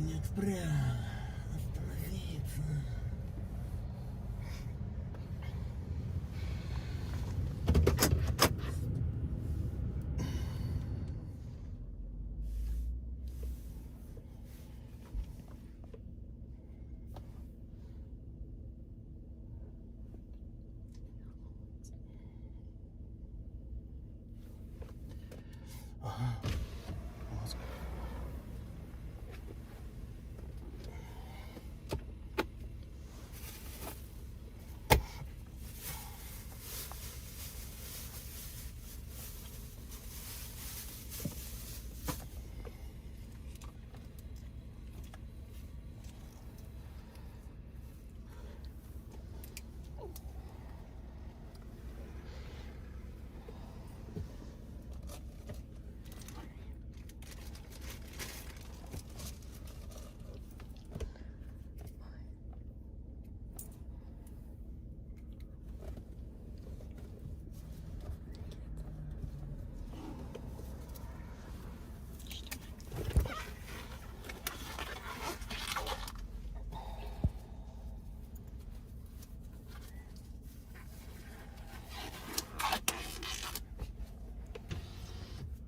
повернет вправо. Остановиться. Ага. Мозг.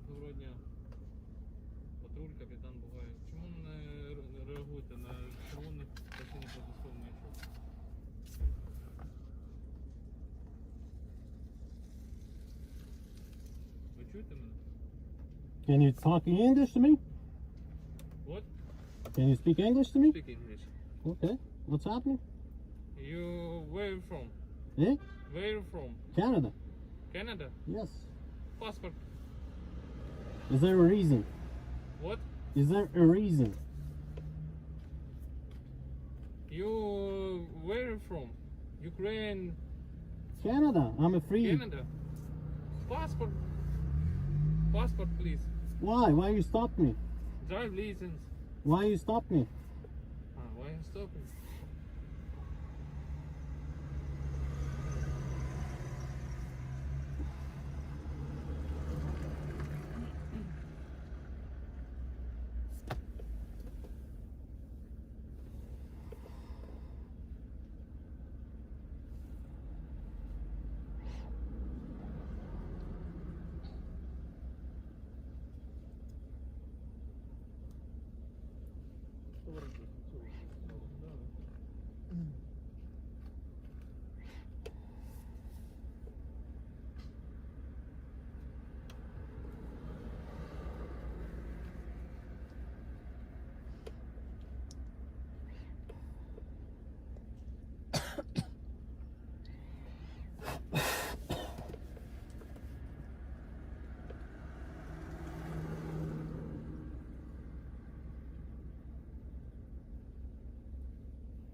Доброго дня. Патруль, капітан Бугай. Чому не реагуєте на червоних причини протестових маячок? Ви чуєте мене? Can you talk English to me? What? Can you speak English to me? Speak English. Okay. What's happening? You where you from? Eh? Where you from? Canada. Canada? Yes. Passport. Is there a reason? What? Is there a reason? You where you from? Ukraine, Canada. I'm a free. Canada. Passport. Passport, please. Why? Why you stop me? Drive license. Why you stop me? Why you stopping?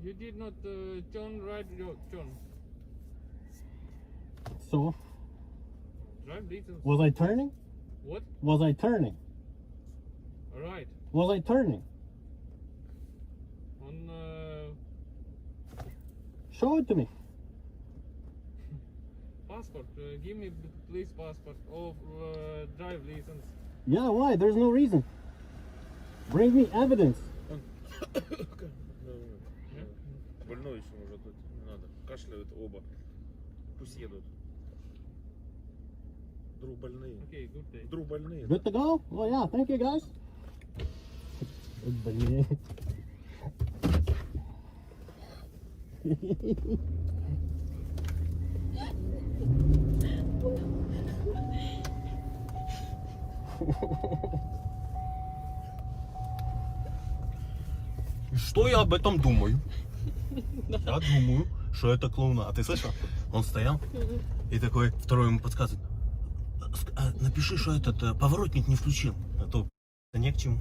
You did not turn right, your turn. So, Drive license. was I turning? What? Was I turning? Right. Was I turning? On Show it to me. passport. Give me please passport or drive license. Yeah, why? There's no reason. Bring me evidence. Больной еще уже тут, не надо. Кашляют оба. Пусть едут. Вдруг больные. Okay, good day. Вдруг больные. Good to go? Well, yeah, thank you guys. Блин. И что я об этом думаю? Я думаю, что это клоуна. А ты слышал? Он стоял и такой, второй ему подсказывает. Напиши, что этот поворотник не включил. А то не к чему.